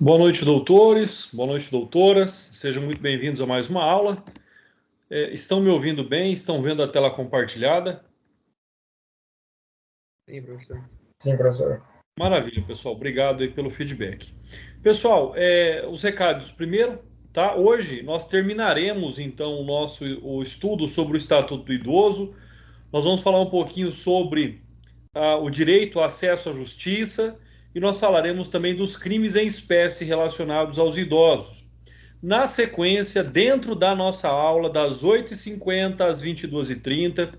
Boa noite, doutores. Boa noite, doutoras. Sejam muito bem-vindos a mais uma aula. Estão me ouvindo bem? Estão vendo a tela compartilhada? Sim, professor. Sim, professor. Maravilha, pessoal. Obrigado aí pelo feedback. Pessoal, os recados primeiro, tá? Hoje nós terminaremos, então, o estudo sobre o Estatuto do Idoso. Nós vamos falar um pouquinho sobre o direito ao acesso à justiça e nós falaremos também dos crimes em espécie relacionados aos idosos. Na sequência, dentro da nossa aula, das 8h50 às 22h30,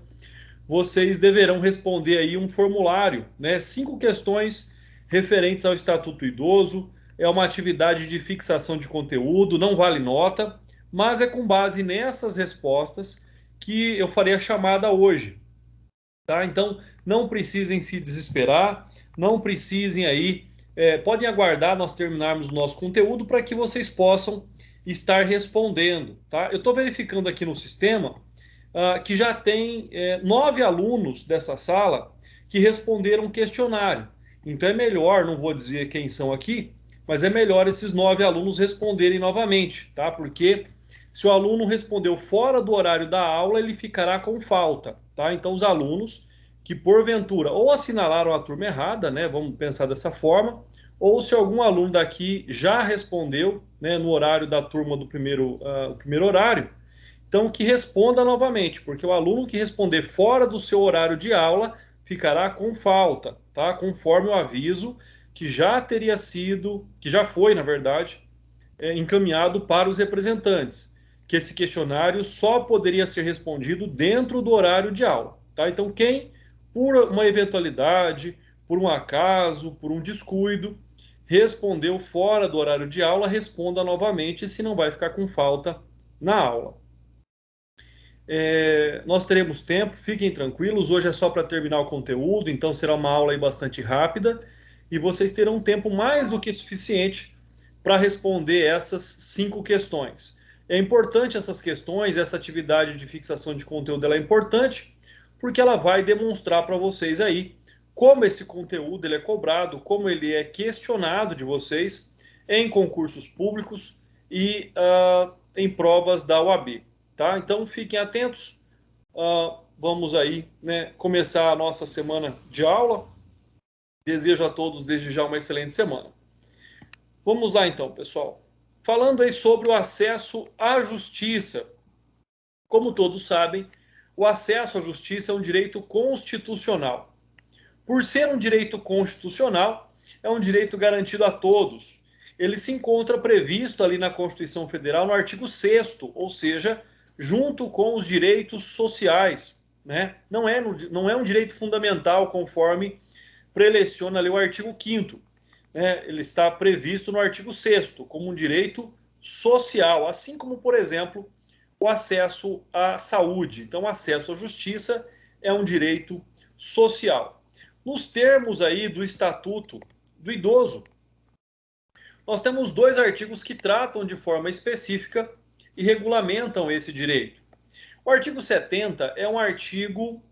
vocês deverão responder aí um formulário, né? 5 questões referentes ao Estatuto do Idoso. É uma atividade de fixação de conteúdo, não vale nota, mas é com base nessas respostas que eu farei a chamada hoje, tá? Então, não precisem se desesperar, não precisem aí, podem aguardar nós terminarmos o nosso conteúdo para que vocês possam estar respondendo, tá? Eu estou verificando aqui no sistema que já tem 9 alunos dessa sala que responderam um questionário. Então é melhor, não vou dizer quem são aqui, mas é melhor esses 9 alunos responderem novamente, tá? Porque se o aluno respondeu fora do horário da aula, ele ficará com falta, tá? Então os alunos que porventura ou assinalaram a turma errada, né? Vamos pensar dessa forma, ou se algum aluno daqui já respondeu, né, no horário da turma do primeiro horário, então que responda novamente, porque o aluno que responder fora do seu horário de aula ficará com falta, tá? Conforme o aviso que já teria sido, que já foi, na verdade, encaminhado para os representantes, que esse questionário só poderia ser respondido dentro do horário de aula, tá? Então quem, por uma eventualidade, por um acaso, por um descuido, respondeu fora do horário de aula, responda novamente, se não vai ficar com falta na aula. Nós teremos tempo, fiquem tranquilos, hoje é só para terminar o conteúdo, então será uma aula aí bastante rápida, e vocês terão tempo mais do que suficiente para responder essas 5 questões. É importante essas questões, essa atividade de fixação de conteúdo ela é importante, porque ela vai demonstrar para vocês aí como esse conteúdo ele é cobrado, como ele é questionado de vocês em concursos públicos e em provas da OAB. Tá? Então fiquem atentos. Vamos aí, né, começar a nossa semana de aula. Desejo a todos desde já uma excelente semana. Vamos lá então, pessoal. Falando aí sobre o acesso à justiça. Como todos sabem, o acesso à justiça é um direito constitucional. Por ser um direito constitucional, é um direito garantido a todos. Ele se encontra previsto ali na Constituição Federal no artigo 6º, ou seja, junto com os direitos sociais, né? Não é um direito fundamental conforme preleciona ali o artigo 5º, né? Ele está previsto no artigo 6º como um direito social, assim como, por exemplo, o acesso à saúde. Então, o acesso à justiça é um direito social. Nos termos aí do Estatuto do Idoso, nós temos 2 artigos que tratam de forma específica e regulamentam esse direito. O artigo 70 é um artigo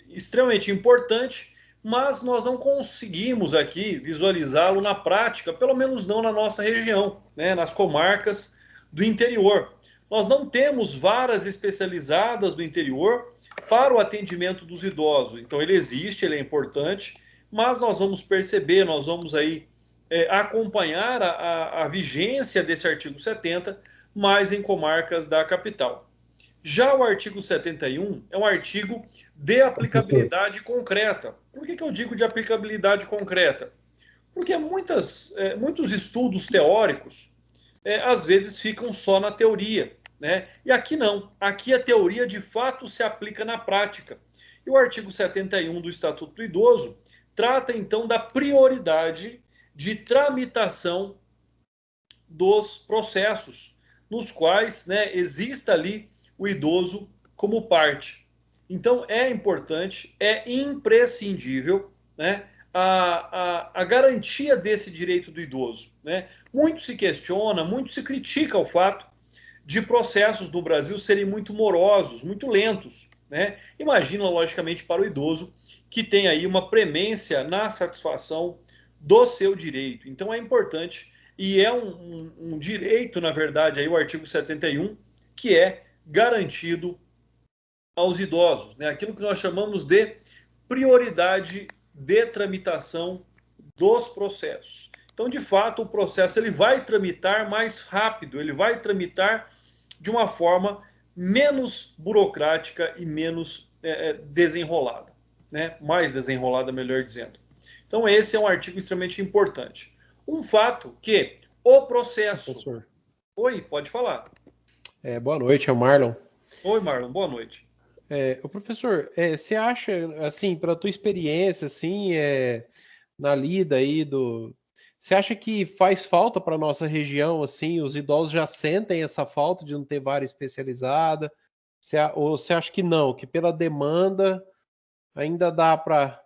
extremamente importante, mas nós não conseguimos aqui visualizá-lo na prática, pelo menos não na nossa região, né, nas comarcas do interior. Nós não temos varas especializadas do interior para o atendimento dos idosos. Então ele existe, ele é importante, mas nós vamos perceber, nós vamos aí acompanhar a vigência desse artigo 70, mais em comarcas da capital. Já o artigo 71 é um artigo de aplicabilidade concreta. Por que eu digo de aplicabilidade concreta? Porque muitos estudos teóricos, às vezes, ficam só na teoria, né? E aqui não. Aqui a teoria, de fato, se aplica na prática. E o artigo 71 do Estatuto do Idoso trata, então, da prioridade de tramitação dos processos, nos quais, né, exista ali o idoso como parte. Então, é importante, é imprescindível, né, a garantia desse direito do idoso. Né? Muito se questiona, muito se critica o fato de processos no Brasil serem muito morosos, muito lentos. Né? Imagina, logicamente, para o idoso que tem aí uma premência na satisfação do seu direito. Então, é importante e é um direito, na verdade, aí o artigo 71, que é garantido aos idosos, né? Aquilo que nós chamamos de prioridade de tramitação dos processos. Então, de fato, o processo ele vai tramitar mais rápido, ele vai tramitar de uma forma menos burocrática e menos desenrolada, né? Mais desenrolada, melhor dizendo. Então, esse é um artigo extremamente importante. Um fato que o processo... Professor. Oi, pode falar. Boa noite, é o Marlon. Oi, Marlon, boa noite. O professor, você acha, assim, pela tua experiência, assim, na lida aí você acha que faz falta para nossa região, assim, os idosos já sentem essa falta de não ter vara especializada? Ou você acha que não, que pela demanda ainda dá para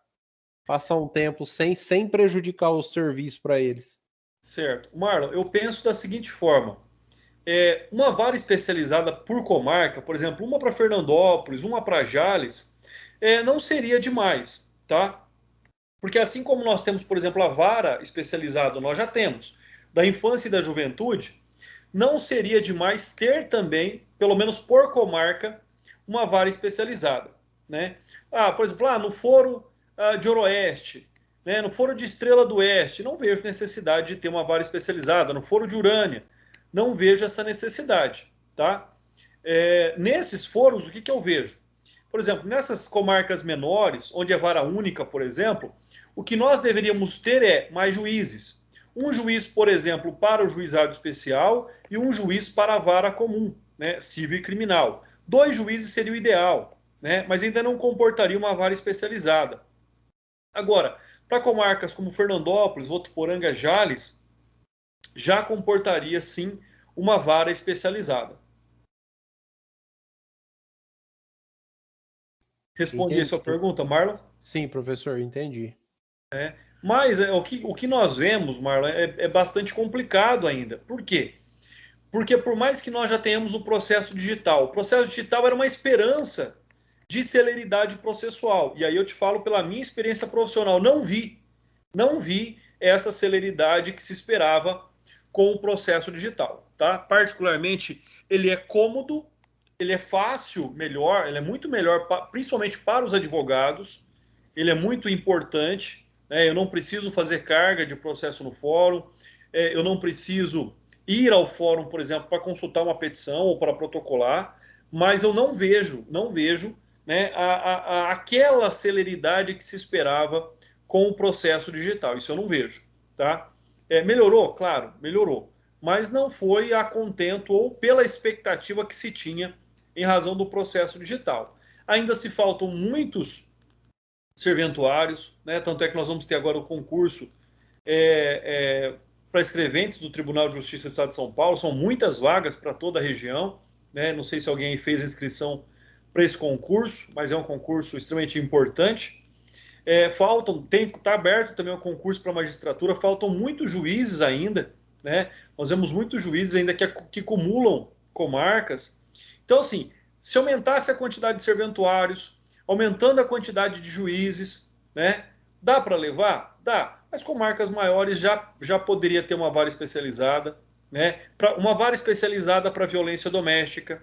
passar um tempo sem prejudicar o serviço para eles? Certo. Marlon, eu penso da seguinte forma. Uma vara especializada por comarca, por exemplo, uma para Fernandópolis, uma para Jales, não seria demais, tá? Porque assim como nós temos, por exemplo, a vara especializada, nós já temos, da infância e da juventude, não seria demais ter também, pelo menos por comarca, uma vara especializada, né? Por exemplo, no Foro de Oroeste, né? No Foro de Estrela do Oeste, não vejo necessidade de ter uma vara especializada. No Foro de Urânia, não vejo essa necessidade, tá? Nesses foros, o que eu vejo? Por exemplo, nessas comarcas menores, onde é vara única, por exemplo, o que nós deveríamos ter é mais juízes. Um juiz, por exemplo, para o juizado especial e um juiz para a vara comum, né, civil e criminal. 2 juízes seria o ideal, né, mas ainda não comportaria uma vara especializada. Agora, para comarcas como Fernandópolis, Votuporanga, Jales, já comportaria sim uma vara especializada. Respondi a Entendi. sua pergunta, Marlon? Sim, professor, entendi. Mas o que nós vemos, Marlon, é bastante complicado ainda. Por quê? Porque por mais que nós já tenhamos o processo digital era uma esperança de celeridade processual. E aí eu te falo pela minha experiência profissional, não vi essa celeridade que se esperava com o processo digital, tá? Particularmente, ele é cômodo, ele é fácil, melhor, ele é muito melhor, principalmente para os advogados, ele é muito importante, né? Eu não preciso fazer carga de processo no fórum, eu não preciso ir ao fórum, por exemplo, para consultar uma petição ou para protocolar, mas eu não vejo, né, aquela celeridade que se esperava com o processo digital. Isso eu não vejo, tá? Melhorou? Claro, melhorou. Mas não foi a contento ou pela expectativa que se tinha em razão do processo digital. Ainda se faltam muitos serventuários, né? Tanto é que nós vamos ter agora o concurso para escreventes do Tribunal de Justiça do Estado de São Paulo, são muitas vagas para toda a região, né? Não sei se alguém fez a inscrição para esse concurso, mas é um concurso extremamente importante. Está aberto também o concurso para magistratura, faltam muitos juízes ainda, né? Nós vemos muitos juízes ainda que acumulam comarcas. Então, assim, se aumentasse a quantidade de serventuários, aumentando a quantidade de juízes, né? Dá para levar? Dá. Mas comarcas maiores já poderia ter uma vara especializada, né? Uma vara especializada para violência doméstica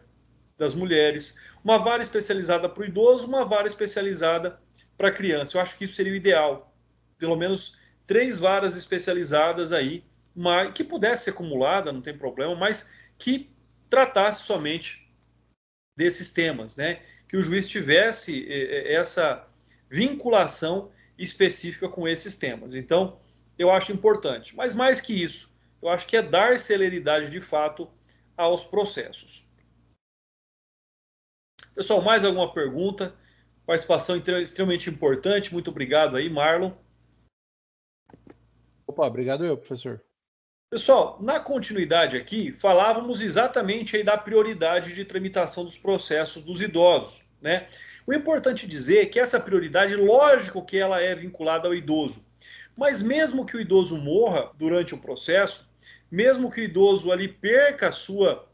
das mulheres, uma vara especializada para o idoso, uma vara especializada para a criança. Eu acho que isso seria o ideal. Pelo menos 3 varas especializadas aí, que pudesse ser acumulada, não tem problema, mas que tratasse somente desses temas, né? Que o juiz tivesse essa vinculação específica com esses temas. Então, eu acho importante. Mas mais que isso, eu acho que é dar celeridade de fato aos processos. Pessoal, mais alguma pergunta? Participação extremamente importante. Muito obrigado aí, Marlon. Opa, obrigado eu, professor. Pessoal, na continuidade aqui, falávamos exatamente aí da prioridade de tramitação dos processos dos idosos, né? O importante dizer é que essa prioridade, lógico que ela é vinculada ao idoso, mas mesmo que o idoso morra durante o processo, mesmo que o idoso ali perca a sua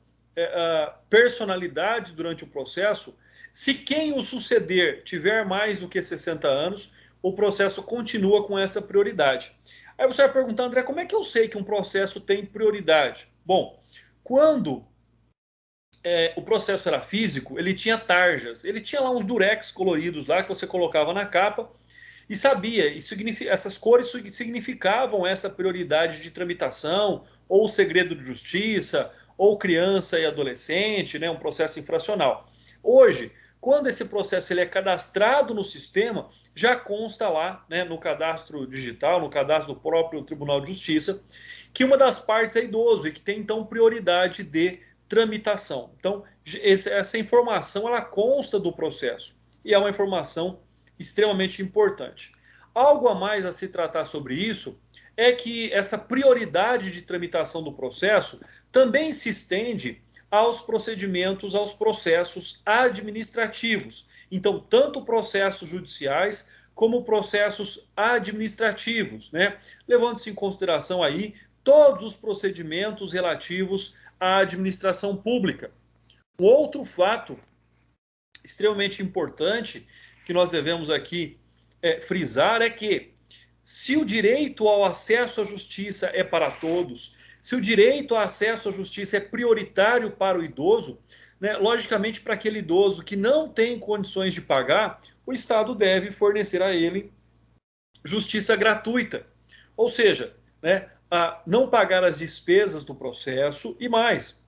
personalidade durante o processo, se quem o suceder tiver mais do que 60 anos, o processo continua com essa prioridade. Aí você vai perguntar, André, como é que eu sei que um processo tem prioridade? Bom, quando o processo era físico, ele tinha tarjas, ele tinha lá uns durex coloridos lá que você colocava na capa e sabia, e essas cores significavam essa prioridade de tramitação, ou segredo de justiça, ou criança e adolescente, né, um processo infracional. Hoje, quando esse processo ele é cadastrado no sistema, já consta lá, né, no cadastro digital, no cadastro do próprio Tribunal de Justiça, que uma das partes é idoso e que tem então prioridade de tramitação. Então, essa informação ela consta do processo e é uma informação extremamente importante. Algo a mais a se tratar sobre isso é que essa prioridade de tramitação do processo também se estende aos procedimentos, aos processos administrativos. Então, tanto processos judiciais como processos administrativos, né? Levando-se em consideração aí todos os procedimentos relativos à administração pública. Um outro fato extremamente importante que nós devemos aqui frisar é que se o direito ao acesso à justiça é para todos, se o direito ao acesso à justiça é prioritário para o idoso, né, logicamente para aquele idoso que não tem condições de pagar, o Estado deve fornecer a ele justiça gratuita. Ou seja, né, a não pagar as despesas do processo e mais,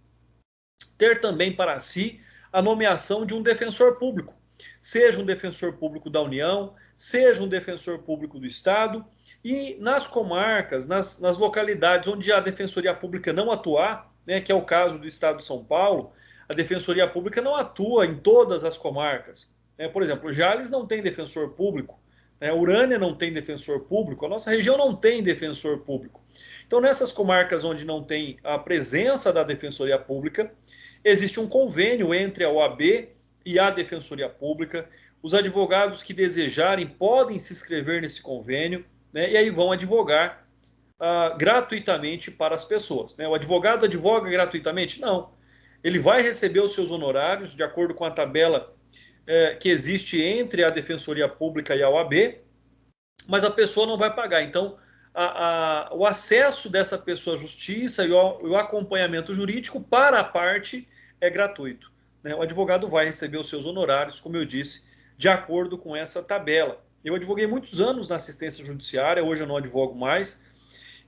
ter também para si a nomeação de um defensor público, seja um defensor público da União, seja um defensor público do Estado, e nas comarcas, nas localidades onde a Defensoria Pública não atuar, né, que é o caso do Estado de São Paulo, a Defensoria Pública não atua em todas as comarcas. Né? Por exemplo, Jales não tem defensor público, né? Urânia não tem defensor público, a nossa região não tem defensor público. Então, nessas comarcas onde não tem a presença da Defensoria Pública, existe um convênio entre a OAB e a Defensoria Pública. Os advogados que desejarem podem se inscrever nesse convênio, né, e aí vão advogar gratuitamente para as pessoas. Né? O advogado advoga gratuitamente? Não. Ele vai receber os seus honorários de acordo com a tabela que existe entre a Defensoria Pública e a OAB, mas a pessoa não vai pagar. Então, o acesso dessa pessoa à justiça e o acompanhamento jurídico para a parte é gratuito. Né? O advogado vai receber os seus honorários, como eu disse, de acordo com essa tabela. Eu advoguei muitos anos na assistência judiciária, hoje eu não advogo mais,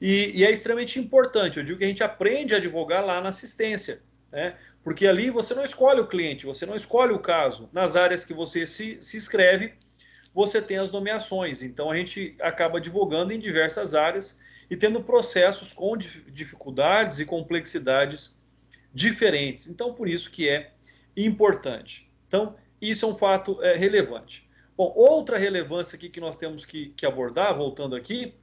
e é extremamente importante. Eu digo que a gente aprende a advogar lá na assistência, né? Porque ali você não escolhe o cliente, você não escolhe o caso. Nas áreas que você se inscreve, você tem as nomeações. Então a gente acaba advogando em diversas áreas e tendo processos com dificuldades e complexidades diferentes. Então por isso que é importante. Então isso é um fato relevante. Bom, outra relevância aqui que nós temos que abordar, voltando aqui,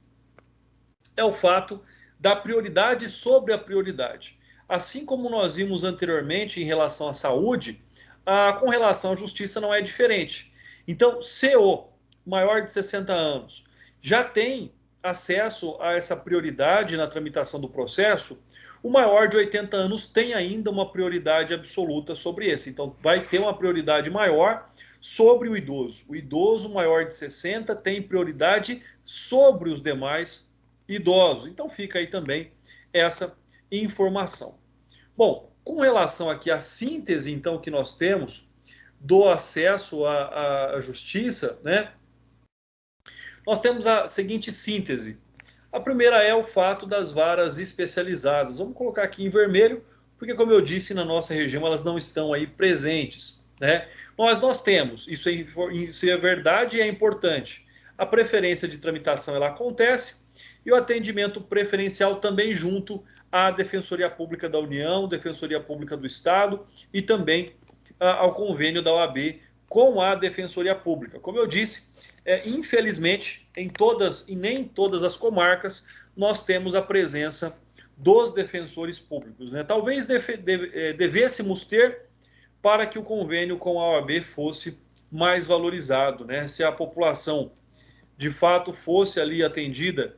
é o fato da prioridade sobre a prioridade. Assim como nós vimos anteriormente em relação à saúde, com relação à justiça não é diferente. Então, se o maior de 60 anos já tem acesso a essa prioridade na tramitação do processo, o maior de 80 anos tem ainda uma prioridade absoluta sobre esse. Então, vai ter uma prioridade maior sobre o idoso. O idoso maior de 60 tem prioridade sobre os demais idosos. Então, fica aí também essa informação. Bom, com relação aqui à síntese, então, que nós temos do acesso à justiça, né? Nós temos a seguinte síntese. A primeira é o fato das varas especializadas. Vamos colocar aqui em vermelho, porque, como eu disse, na nossa região elas não estão aí presentes, né? Mas nós temos, isso é verdade e é importante. A preferência de tramitação ela acontece e o atendimento preferencial também junto à Defensoria Pública da União, Defensoria Pública do Estado e também ao convênio da OAB com a Defensoria Pública. Como eu disse, infelizmente, nem todas as comarcas nós temos a presença dos defensores públicos. Né? Talvez devêssemos ter para que o convênio com a OAB fosse mais valorizado. Né? Se a população, de fato, fosse ali atendida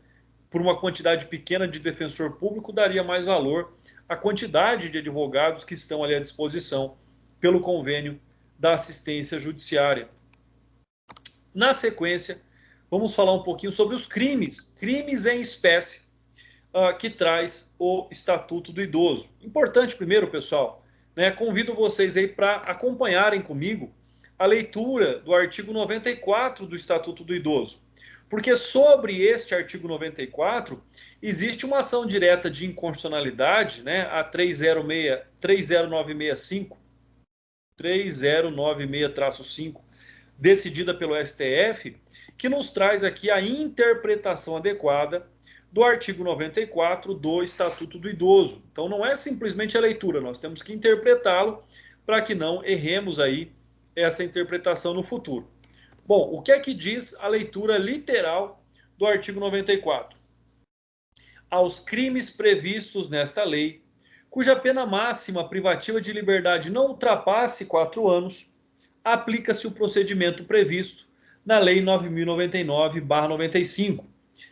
por uma quantidade pequena de defensor público, daria mais valor à quantidade de advogados que estão ali à disposição pelo convênio da assistência judiciária. Na sequência, vamos falar um pouquinho sobre os crimes em espécie, que traz o Estatuto do Idoso. Importante primeiro, pessoal, né, convido vocês aí para acompanharem comigo a leitura do artigo 94 do Estatuto do Idoso. Porque sobre este artigo 94, existe uma ação direta de inconstitucionalidade, né, a 30965, decidida pelo STF, que nos traz aqui a interpretação adequada do artigo 94 do Estatuto do Idoso. Então não é simplesmente a leitura, nós temos que interpretá-lo para que não erremos aí essa interpretação no futuro. Bom, o que é que diz a leitura literal do artigo 94? Aos crimes previstos nesta lei, cuja pena máxima privativa de liberdade não ultrapasse 4 anos, aplica-se o procedimento previsto na Lei 9.099/95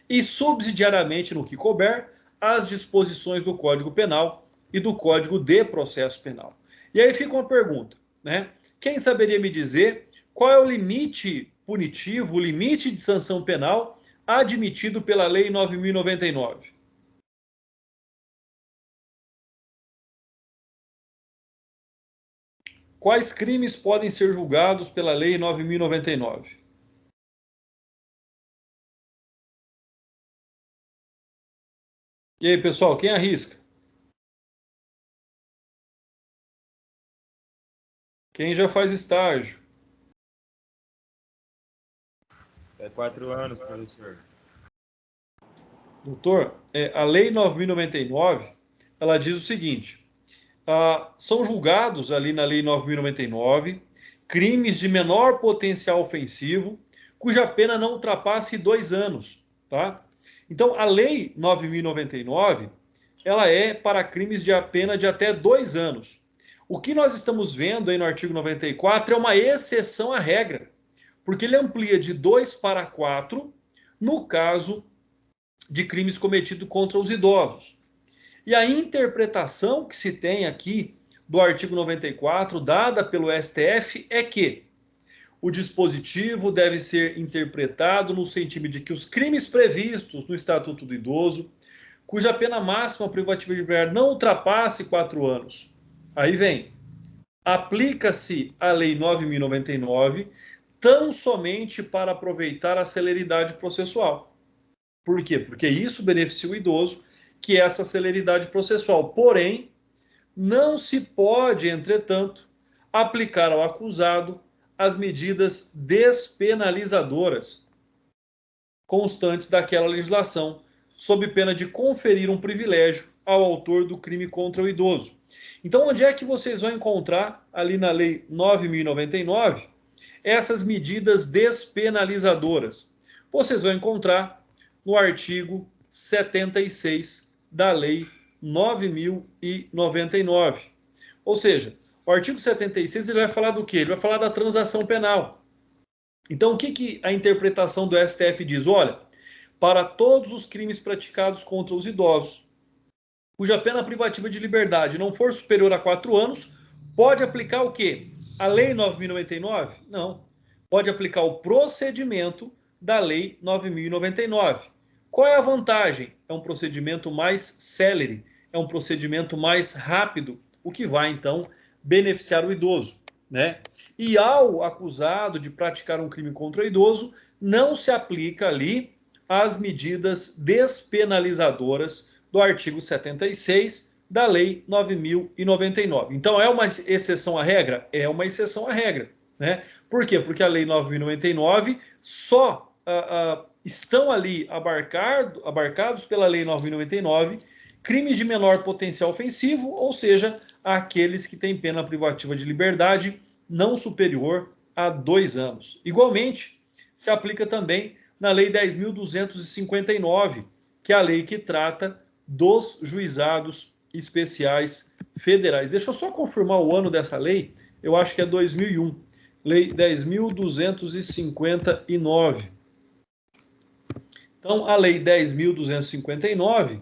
e, subsidiariamente, no que couber, as disposições do Código Penal e do Código de Processo Penal. E aí fica uma pergunta, né? Quem saberia me dizer qual é o limite punitivo, o limite de sanção penal admitido pela Lei 9.099? Quais crimes podem ser julgados pela Lei 9.099? E aí, pessoal, quem arrisca? Quem já faz estágio? É 4 anos, professor. Doutor, a Lei 9.099, ela diz o seguinte, são julgados ali na Lei 9.099 crimes de menor potencial ofensivo, cuja pena não ultrapasse 2 anos, tá? Então, a Lei 9.099, ela é para crimes de pena de até 2 anos. O que nós estamos vendo aí no artigo 94 é uma exceção à regra, porque ele amplia de 2 para 4 no caso de crimes cometidos contra os idosos. E a interpretação que se tem aqui do artigo 94, dada pelo STF, é que o dispositivo deve ser interpretado no sentido de que os crimes previstos no Estatuto do Idoso, cuja pena máxima privativa de liberdade não ultrapasse 4 anos, aí vem, aplica-se a Lei 9.099 tão somente para aproveitar a celeridade processual. Por quê? Porque isso beneficia o idoso, que é essa celeridade processual. Porém, não se pode, entretanto, aplicar ao acusado as medidas despenalizadoras constantes daquela legislação, sob pena de conferir um privilégio ao autor do crime contra o idoso. Então, onde é que vocês vão encontrar, ali na Lei 9.099, essas medidas despenalizadoras? Vocês vão encontrar no artigo 76 da Lei 9.099. Ou seja, o artigo 76 ele vai falar do quê? Ele vai falar da transação penal. Então, o que a interpretação do STF diz? Olha, para todos os crimes praticados contra os idosos, cuja pena privativa de liberdade não for superior a 4 anos, pode aplicar o quê? A Lei 9.099? Não. Pode aplicar o procedimento da Lei 9.099. Qual é a vantagem? É um procedimento mais célere, é um procedimento mais rápido, o que vai, então, beneficiar o idoso, né? E ao acusado de praticar um crime contra o idoso, não se aplica ali as medidas despenalizadoras do artigo 76 da Lei 9.099. Então, é uma exceção à regra? É uma exceção à regra, né? Por quê? Porque a Lei 9.099 só estão ali abarcados pela Lei 9.099 crimes de menor potencial ofensivo, ou seja, aqueles que têm pena privativa de liberdade não superior a 2 anos. Igualmente, se aplica também na Lei 10.259, que é a lei que trata dos juizados especiais federais. Deixa eu só confirmar o ano dessa lei, eu acho que é 2001. Lei 10.259. Então, a Lei 10.259,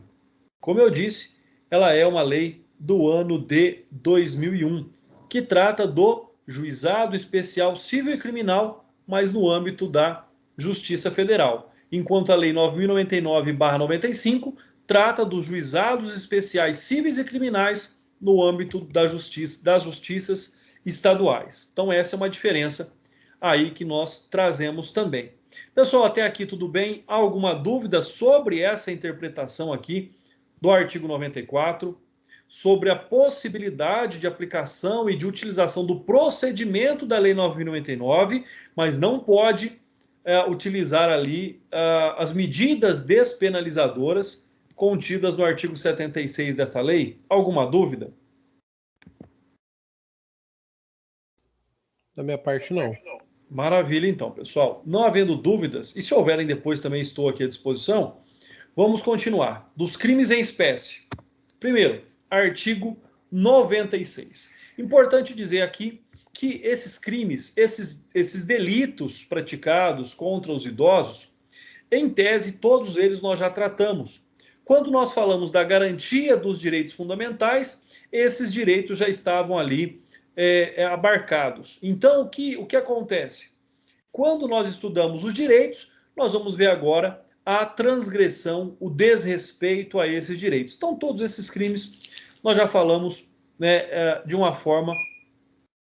como eu disse, ela é uma lei do ano de 2001, que trata do juizado especial civil e criminal, mas no âmbito da Justiça Federal, enquanto a Lei 9.099/95 trata dos juizados especiais cíveis e criminais no âmbito das justiças estaduais. Então, essa é uma diferença aí que nós trazemos também. Pessoal, até aqui tudo bem? Há alguma dúvida sobre essa interpretação aqui do artigo 94? Sobre a possibilidade de aplicação e de utilização do procedimento da Lei 9.099, mas não pode utilizar ali as medidas despenalizadoras contidas no artigo 76 dessa lei? Alguma dúvida? Da minha parte, não. Maravilha, então, pessoal. Não havendo dúvidas, e se houverem depois também estou aqui à disposição, vamos continuar. Dos crimes em espécie. Primeiro, artigo 96. Importante dizer aqui que esses crimes, esses delitos praticados contra os idosos, em tese, todos eles nós já tratamos. Quando nós falamos da garantia dos direitos fundamentais, esses direitos já estavam ali abarcados. Então, o que acontece? Quando nós estudamos os direitos, nós vamos ver agora a transgressão, o desrespeito a esses direitos. Então, todos esses crimes nós já falamos, né, de uma forma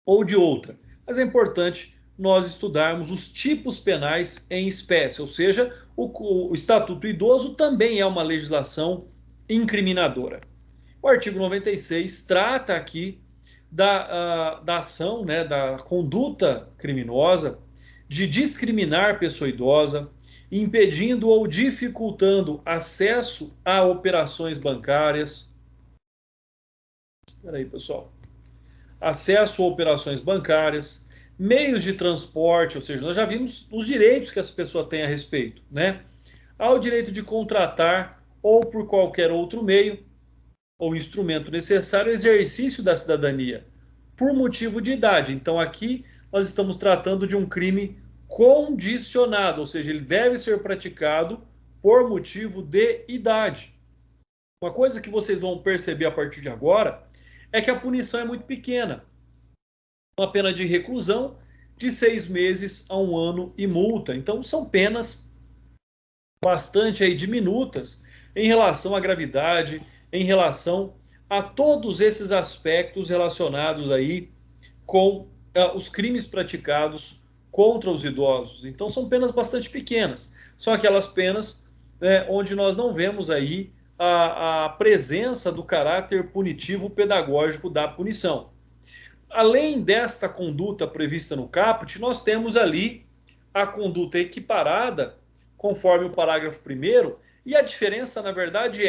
ou de outra. Mas é importante nós estudarmos os tipos penais em espécie, ou seja, o Estatuto Idoso também é uma legislação incriminadora. O artigo 96 trata aqui da ação, né, da conduta criminosa de discriminar pessoa idosa, impedindo ou dificultando acesso a operações bancárias. Espera aí, pessoal. Acesso a operações bancárias, meios de transporte, ou seja, nós já vimos os direitos que essa pessoa tem a respeito, né? Ao direito de contratar ou por qualquer outro meio ou instrumento necessário exercício da cidadania por motivo de idade. Então aqui nós estamos tratando de um crime condicionado, ou seja, ele deve ser praticado por motivo de idade. Uma coisa que vocês vão perceber a partir de agora é que a punição é muito pequena. Uma pena de reclusão de 6 meses a 1 ano e multa. Então são penas bastante aí diminutas em relação à gravidade, em relação a todos esses aspectos relacionados aí com os crimes praticados contra os idosos. Então são penas bastante pequenas. São aquelas penas, né, onde nós não vemos aí a presença do caráter punitivo pedagógico da punição. Além desta conduta prevista no caput, nós temos ali a conduta equiparada, conforme o parágrafo 1º, e a diferença, na verdade,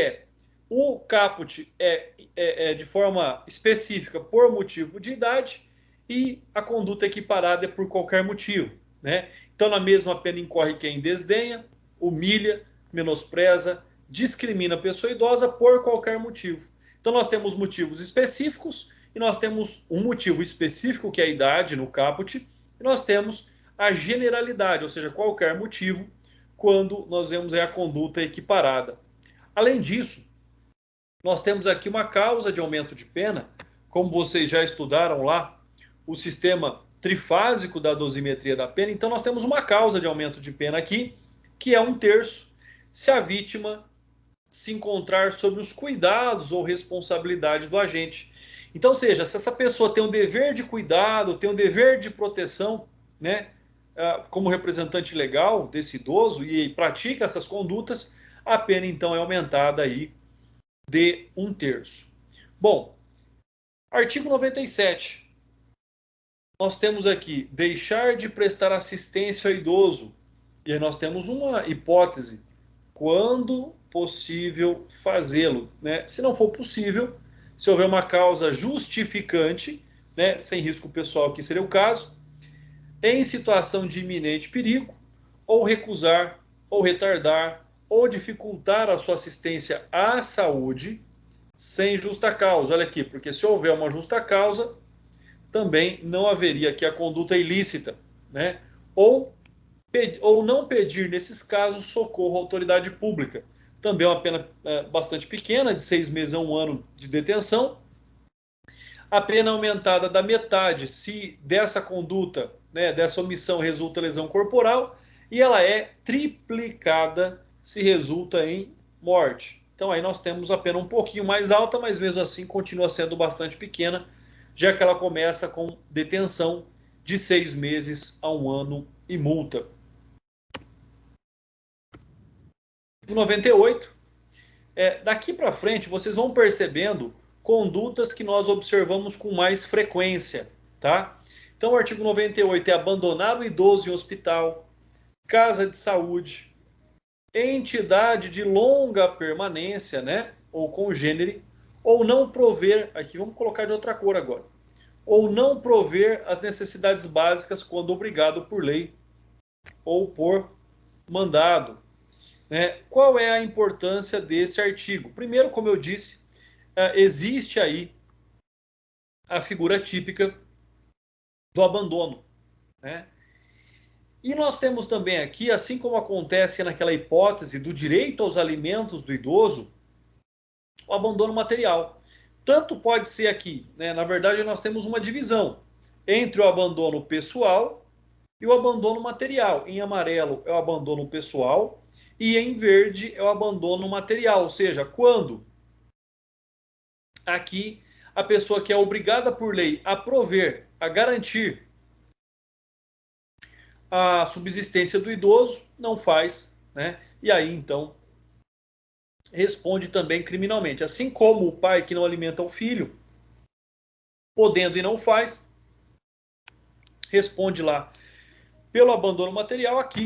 o caput é de forma específica por motivo de idade e a conduta equiparada é por qualquer motivo, né? Então, na mesma pena incorre quem desdenha, humilha, menospreza, discrimina a pessoa idosa por qualquer motivo. Então, nós temos motivos específicos e nós temos um motivo específico, que é a idade, no caput, e nós temos a generalidade, ou seja, qualquer motivo, quando nós vemos a conduta equiparada. Além disso, nós temos aqui uma causa de aumento de pena, como vocês já estudaram lá, o sistema trifásico da dosimetria da pena. Então, nós temos uma causa de aumento de pena aqui, que é 1/3, se a vítima se encontrar sob os cuidados ou responsabilidade do agente. Então, seja, se essa pessoa tem um dever de cuidado, tem um dever de proteção, né, como representante legal desse idoso e pratica essas condutas, a pena então é aumentada aí de 1/3. Bom, artigo 97. Nós temos aqui deixar de prestar assistência ao idoso. E aí nós temos uma hipótese, quando possível fazê-lo, né? Se não for possível, se houver uma causa justificante, né, sem risco pessoal, que seria o caso, em situação de iminente perigo, ou recusar, ou retardar, ou dificultar a sua assistência à saúde sem justa causa. Olha aqui, porque se houver uma justa causa, também não haveria aqui a conduta ilícita, né? Ou não pedir, nesses casos, socorro à autoridade pública. Também é uma pena bastante pequena, de 6 meses a 1 ano de detenção. A pena aumentada da metade se dessa conduta, né, dessa omissão resulta lesão corporal, e ela é triplicada se resulta em morte. Então aí nós temos a pena um pouquinho mais alta, mas mesmo assim continua sendo bastante pequena, já que ela começa com detenção de 6 meses a 1 ano e multa. 98. Daqui para frente vocês vão percebendo condutas que nós observamos com mais frequência, tá? Então o artigo 98 é abandonar o idoso em hospital, casa de saúde, entidade de longa permanência, né? Ou congênere, ou não prover, aqui vamos colocar de outra cor agora, ou não prover as necessidades básicas quando obrigado por lei ou por mandado. Qual é a importância desse artigo? Primeiro, como eu disse, existe aí a figura típica do abandono, né? E nós temos também aqui, assim como acontece naquela hipótese do direito aos alimentos do idoso, o abandono material. Tanto pode ser aqui, né? Na verdade, nós temos uma divisão entre o abandono pessoal e o abandono material. Em amarelo é o abandono pessoal e em verde é o abandono material, ou seja, quando aqui a pessoa que é obrigada por lei a prover, a garantir a subsistência do idoso, não faz, né? E aí então responde também criminalmente. Assim como o pai que não alimenta o filho, podendo e não faz, responde lá pelo abandono material. Aqui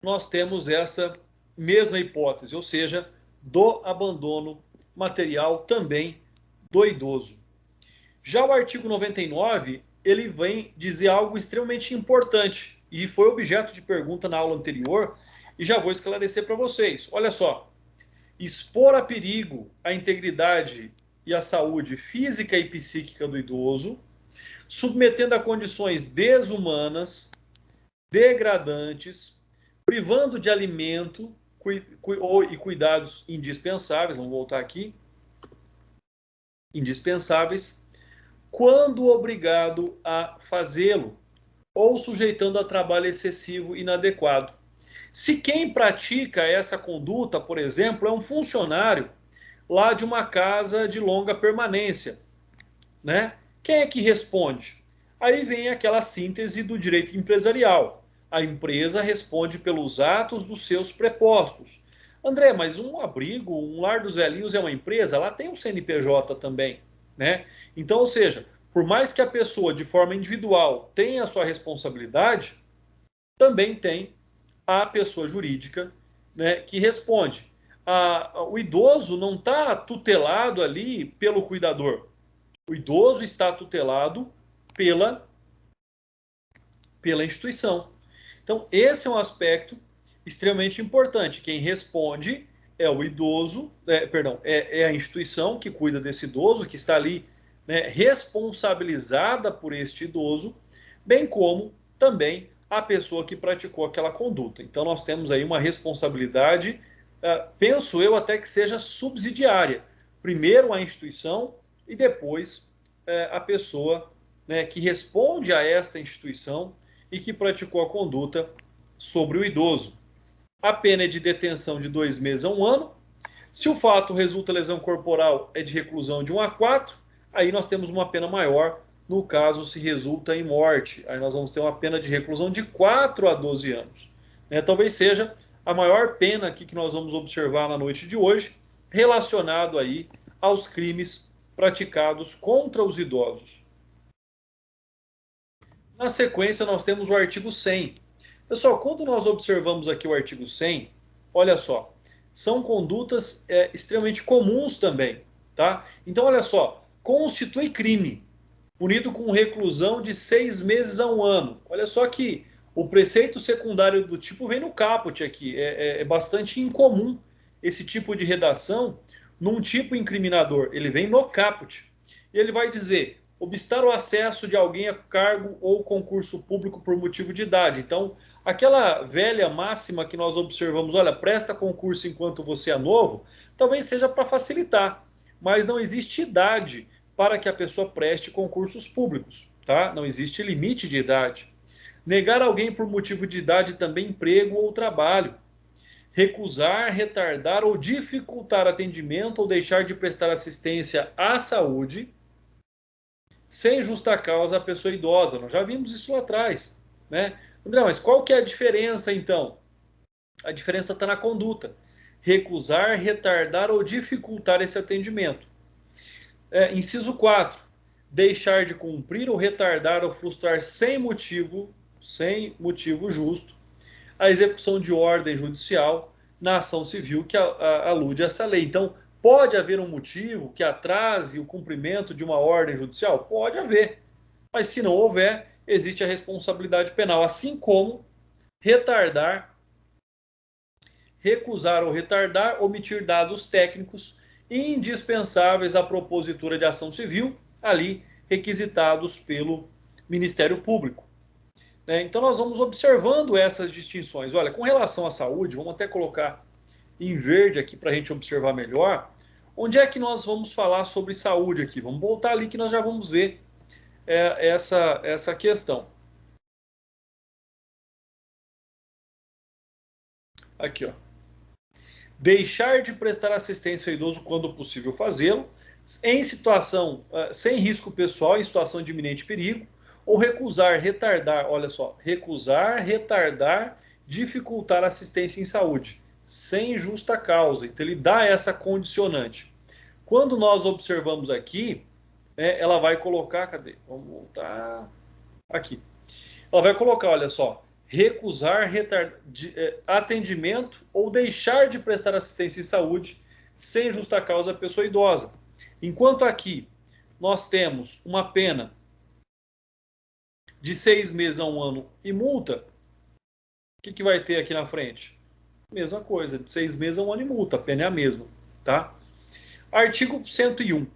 nós temos essa mesma hipótese, ou seja, do abandono material também do idoso. Já o artigo 99, ele vem dizer algo extremamente importante e foi objeto de pergunta na aula anterior e já vou esclarecer para vocês. Olha só, expor a perigo a integridade e a saúde física e psíquica do idoso, submetendo a condições desumanas, degradantes, privando de alimento e cuidados indispensáveis, vamos voltar aqui, indispensáveis, quando obrigado a fazê-lo, ou sujeitando a trabalho excessivo e inadequado. Se quem pratica essa conduta, por exemplo, é um funcionário lá de uma casa de longa permanência, né? Quem é que responde? Aí vem aquela síntese do direito empresarial. A empresa responde pelos atos dos seus prepostos. André, mas um abrigo, um lar dos velhinhos é uma empresa? Lá tem um CNPJ também, né? Então, ou seja, por mais que a pessoa de forma individual tenha a sua responsabilidade, também tem a pessoa jurídica, né, que responde. O idoso não está tutelado ali pelo cuidador. O idoso está tutelado pela instituição. Então, esse é um aspecto extremamente importante. Quem responde é o idoso, é a instituição que cuida desse idoso, que está ali, né, responsabilizada por este idoso, bem como também a pessoa que praticou aquela conduta. Então, nós temos aí uma responsabilidade, penso eu até que seja subsidiária. Primeiro a instituição e depois a pessoa, né, que responde a esta instituição e que praticou a conduta sobre o idoso. A pena é de detenção de 2 meses a 1 ano. Se o fato resulta lesão corporal, é de reclusão de 1 a 4. Aí nós temos uma pena maior, no caso se resulta em morte. Aí nós vamos ter uma pena de reclusão de 4 a 12 anos. Talvez seja a maior pena aqui que nós vamos observar na noite de hoje, relacionado aí aos crimes praticados contra os idosos. Na sequência, nós temos o artigo 100. Pessoal, quando nós observamos aqui o artigo 100, olha só, são condutas extremamente comuns também, tá? Então, olha só, constitui crime, punido com reclusão de 6 meses a 1 ano. Olha só que o preceito secundário do tipo vem no caput aqui. É bastante incomum esse tipo de redação num tipo incriminador. Ele vem no caput. E ele vai dizer: obstar o acesso de alguém a cargo ou concurso público por motivo de idade. Então, aquela velha máxima que nós observamos, olha, presta concurso enquanto você é novo, talvez seja para facilitar, mas não existe idade para que a pessoa preste concursos públicos, tá? Não existe limite de idade. Negar alguém por motivo de idade também emprego ou trabalho. Recusar, retardar ou dificultar atendimento ou deixar de prestar assistência à saúde sem justa causa à pessoa idosa. Nós já vimos isso lá atrás, né? André, mas qual que é a diferença então? A diferença está na conduta. Recusar, retardar ou dificultar esse atendimento. Inciso 4. Deixar de cumprir ou retardar ou frustrar sem motivo justo a execução de ordem judicial na ação civil que alude a essa lei. Então, pode haver um motivo que atrase o cumprimento de uma ordem judicial? Pode haver. Mas se não houver, existe a responsabilidade penal, assim como retardar, recusar ou retardar, omitir dados técnicos indispensáveis à propositura de ação civil, ali requisitados pelo Ministério Público. Então nós vamos observando essas distinções. Olha, com relação à saúde, vamos até colocar em verde aqui para a gente observar melhor. Onde é que nós vamos falar sobre saúde aqui? Vamos voltar ali que nós já vamos ver essa questão. Aqui, ó. Deixar de prestar assistência ao idoso quando possível fazê-lo, em situação sem risco pessoal, em situação de iminente perigo, ou recusar, retardar, olha só, recusar, retardar, dificultar assistência em saúde, sem justa causa. Então ele dá essa condicionante. Quando nós observamos aqui, ela vai colocar, cadê? Vamos voltar aqui. Ela vai colocar, olha só, recusar atendimento ou deixar de prestar assistência em saúde sem justa causa à pessoa idosa. Enquanto aqui nós temos uma pena de 6 meses a 1 ano e multa, o que vai ter aqui na frente? Mesma coisa, de 6 meses a 1 ano e multa, a pena é a mesma, tá? Artigo 101.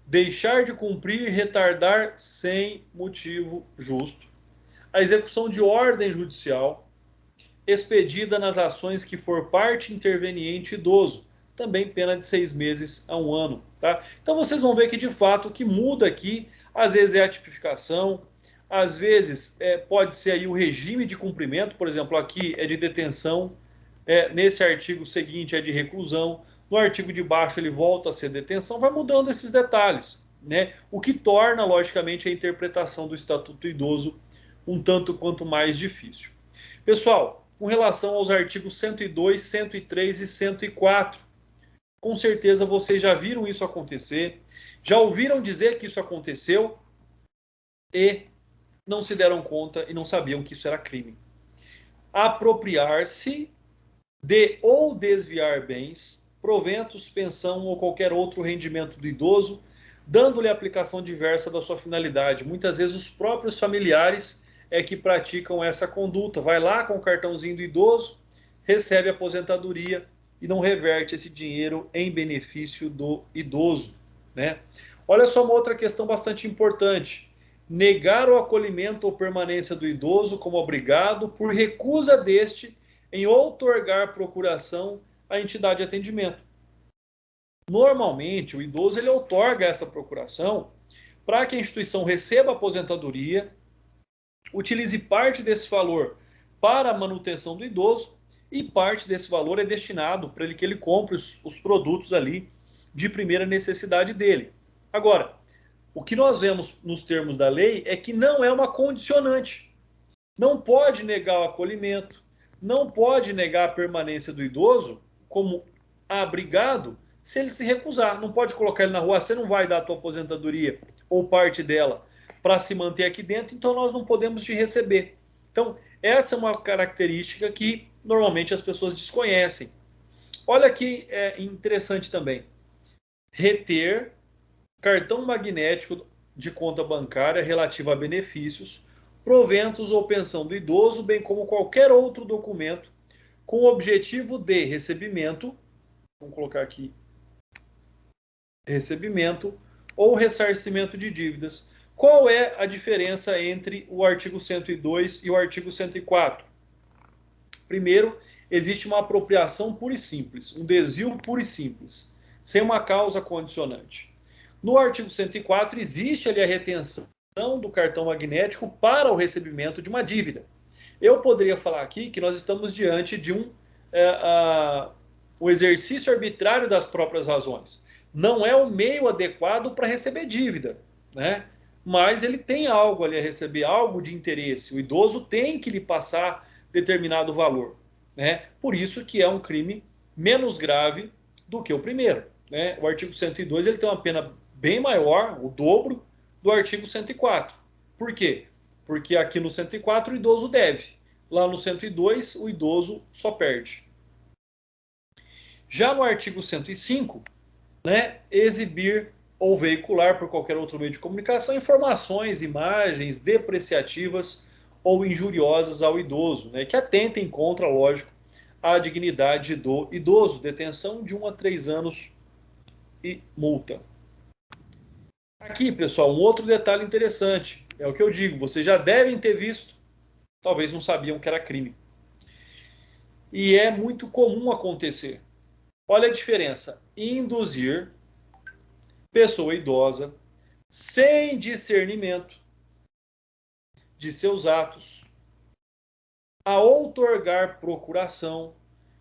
Deixar de cumprir e retardar sem motivo justo a execução de ordem judicial expedida nas ações que for parte interveniente idoso, também pena de 6 meses a 1 ano, tá? Então vocês vão ver que de fato o que muda aqui, às vezes é a tipificação, às vezes pode ser aí o regime de cumprimento, por exemplo, aqui é de detenção, nesse artigo seguinte é de reclusão, no artigo de baixo ele volta a ser detenção, vai mudando esses detalhes, né? O que torna, logicamente, a interpretação do Estatuto do Idoso um tanto quanto mais difícil. Pessoal, com relação aos artigos 102, 103 e 104, com certeza vocês já viram isso acontecer, já ouviram dizer que isso aconteceu e não se deram conta e não sabiam que isso era crime. Apropriar-se de ou desviar bens, proventos, pensão ou qualquer outro rendimento do idoso, dando-lhe aplicação diversa da sua finalidade. Muitas vezes os próprios familiares que praticam essa conduta. Vai lá com o cartãozinho do idoso, recebe a aposentadoria e não reverte esse dinheiro em benefício do idoso, né? Olha só uma outra questão bastante importante. Negar o acolhimento ou permanência do idoso como obrigado por recusa deste em outorgar procuração à entidade de atendimento. Normalmente, o idoso ele outorga essa procuração para que a instituição receba a aposentadoria, utilize parte desse valor para a manutenção do idoso e parte desse valor é destinado para que ele compre os produtos ali de primeira necessidade dele. Agora, o que nós vemos nos termos da lei é que não é uma condicionante. Não pode negar o acolhimento, não pode negar a permanência do idoso como abrigado se ele se recusar. Não pode colocar ele na rua, você não vai dar a tua aposentadoria ou parte dela para se manter aqui dentro, então nós não podemos te receber. Então, essa é uma característica que normalmente as pessoas desconhecem. Olha que é interessante também. Reter cartão magnético de conta bancária relativo a benefícios, proventos ou pensão do idoso, bem como qualquer outro documento com o objetivo de recebimento, vamos colocar aqui, recebimento ou ressarcimento de dívidas. Qual é a diferença entre o artigo 102 e o artigo 104? Primeiro, existe uma apropriação pura e simples, um desvio puro e simples, sem uma causa condicionante. No artigo 104 existe ali a retenção do cartão magnético para o recebimento de uma dívida. Eu poderia falar aqui que nós estamos diante de o exercício arbitrário das próprias razões. Não é o meio adequado para receber dívida, né? Mas ele tem algo ali a receber, algo de interesse. O idoso tem que lhe passar determinado valor, né? Por isso que é um crime menos grave do que o primeiro, né? O artigo 102 ele tem uma pena bem maior, o dobro do artigo 104. Por quê? Porque aqui no 104 o idoso deve, lá no 102 o idoso só perde. Já no artigo 105, né, exibir ou veicular por qualquer outro meio de comunicação informações, imagens depreciativas ou injuriosas ao idoso, né, que atentem contra, lógico, a dignidade do idoso, detenção de 1 a 3 anos e multa. Aqui, pessoal, um outro detalhe interessante, é o que eu digo, vocês já devem ter visto, talvez não sabiam que era crime. E é muito comum acontecer. Olha a diferença, induzir pessoa idosa sem discernimento de seus atos a outorgar procuração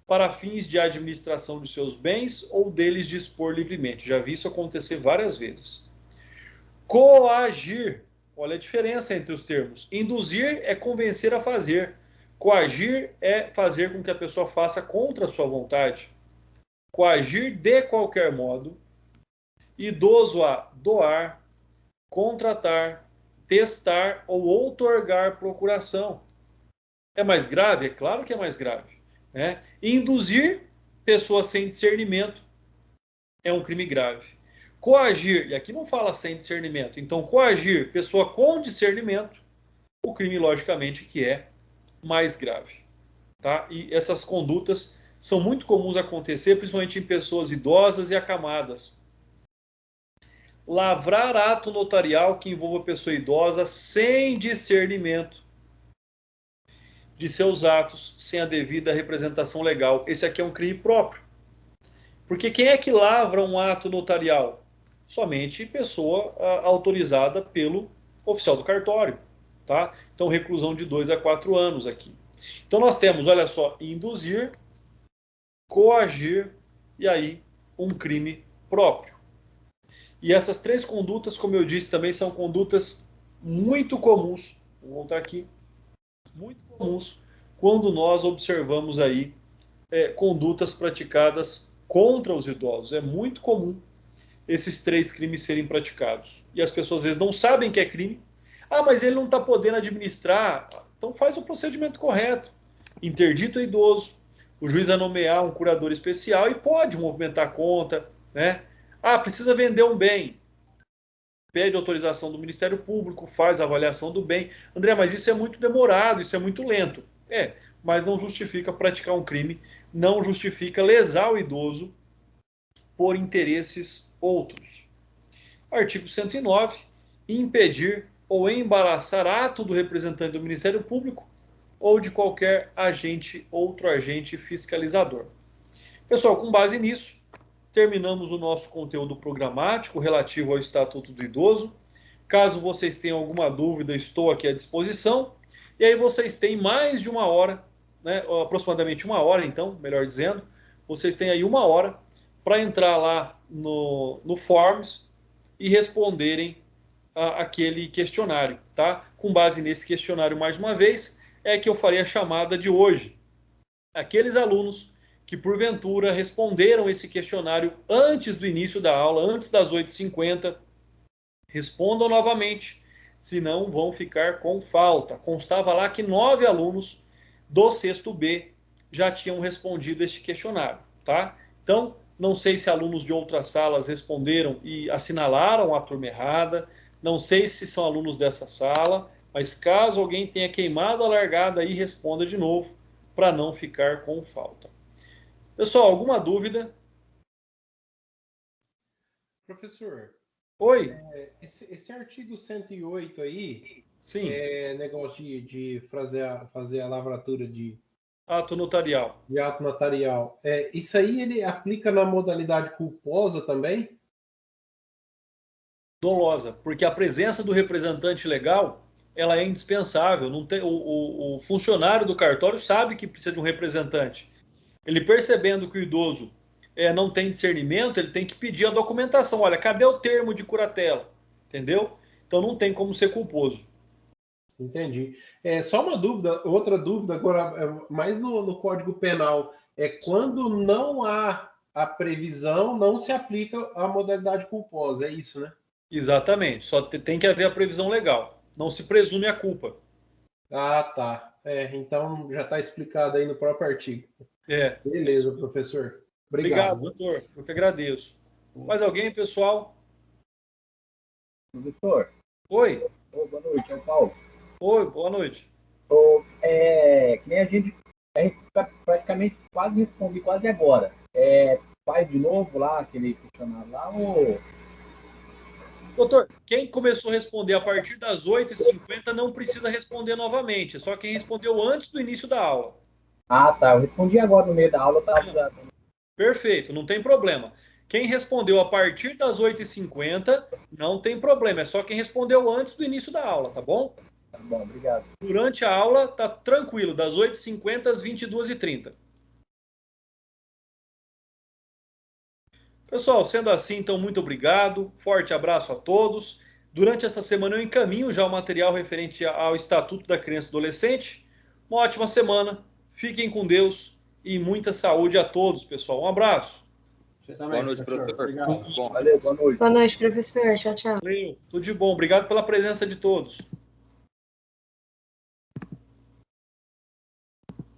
para fins de administração de seus bens ou deles dispor livremente. Já vi isso acontecer várias vezes. Coagir, olha a diferença entre os termos. Induzir é convencer a fazer. Coagir é fazer com que a pessoa faça contra a sua vontade. Coagir de qualquer modo. Idoso a doar, contratar, testar ou outorgar procuração. É mais grave? É claro que é mais grave, né? Induzir pessoa sem discernimento é um crime grave. Coagir, e aqui não fala sem discernimento, então coagir pessoa com discernimento, o crime, logicamente, que é mais grave. Tá? E essas condutas são muito comuns acontecer, principalmente em pessoas idosas e acamadas. Lavrar ato notarial que envolva pessoa idosa sem discernimento de seus atos, sem a devida representação legal. Esse aqui é um crime próprio. Porque quem é que lavra um ato notarial? Somente pessoa autorizada pelo oficial do cartório. Tá? Então, reclusão de 2 a 4 anos aqui. Então, nós temos, olha só, induzir, coagir e aí um crime próprio. E essas três condutas, como eu disse, também são condutas muito comuns. Vou voltar aqui. Muito comuns quando nós observamos aí condutas praticadas contra os idosos. É muito comum esses três crimes serem praticados. E as pessoas às vezes não sabem que é crime. Ah, mas ele não está podendo administrar. Então faz o procedimento correto. Interdita o idoso. O juiz vai nomear um curador especial e pode movimentar a conta, né? Ah, precisa vender um bem. Pede autorização do Ministério Público, faz a avaliação do bem. André, mas isso é muito demorado, isso é muito lento. É, mas não justifica praticar um crime, não justifica lesar o idoso por interesses outros. Artigo 109. Impedir ou embaraçar ato do representante do Ministério Público ou de qualquer outro agente fiscalizador. Pessoal, com base nisso, terminamos o nosso conteúdo programático relativo ao Estatuto do Idoso. Caso vocês tenham alguma dúvida, estou aqui à disposição. E aí vocês têm mais de 1 hora, né, aproximadamente 1 hora, então, melhor dizendo, vocês têm aí 1 hora para entrar lá no Forms e responderem aquele questionário, tá? Com base nesse questionário, mais uma vez, é que eu farei a chamada de hoje. Aqueles alunos que porventura responderam esse questionário antes do início da aula, antes das 8h50, respondam novamente, senão vão ficar com falta. Constava lá que 9 alunos do sexto B já tinham respondido este questionário, tá? Então, não sei se alunos de outras salas responderam e assinalaram a turma errada, não sei se são alunos dessa sala, mas caso alguém tenha queimado a largada aí, responda de novo, para não ficar com falta. Pessoal, alguma dúvida? Professor, Oi? esse artigo 108 aí, Sim, negócio de fazer a lavratura ato notarial. de ato notarial, isso aí ele aplica na modalidade culposa também? dolosa, porque a presença do representante legal ela é indispensável. Não tem, o funcionário do cartório sabe que precisa de um representante. Ele percebendo que o idoso não tem discernimento, ele tem que pedir a documentação. Olha, cadê o termo de curatela? Entendeu? Então não tem como ser culposo. Entendi. Só uma dúvida, outra dúvida agora, mais no Código Penal, quando não há a previsão, não se aplica a modalidade culposa, é isso, né? Exatamente, só tem que haver a previsão legal. Não se presume a culpa. Ah, tá. Então já está explicado aí no próprio artigo. Beleza, professor. Obrigado, doutor. Eu que agradeço. Mais alguém, pessoal? Professor. Oi. Boa noite, é o Paulo. Oi, boa noite. Que nem a gente praticamente quase respondi quase agora. Faz de novo lá, aquele questionário lá, ou... Doutor, quem começou a responder a partir das 8h50 não precisa responder novamente, é só quem respondeu antes do início da aula. Ah, tá. Eu respondi agora no meio da aula, tá avisado. Perfeito, não tem problema. Quem respondeu a partir das 8h50 não tem problema, é só quem respondeu antes do início da aula, tá bom? Tá bom, obrigado. Durante a aula, tá tranquilo, das 8h50 às 22h30. Pessoal, sendo assim, então, muito obrigado. Forte abraço a todos. Durante essa semana eu encaminho já o material referente ao Estatuto da Criança e Adolescente. Uma ótima semana. Fiquem com Deus e muita saúde a todos, pessoal. Um abraço. Você também, boa noite, professor. Obrigado. Valeu, boa noite. Boa noite, professor. Tchau, tchau. Valeu. Tudo de bom. Obrigado pela presença de todos.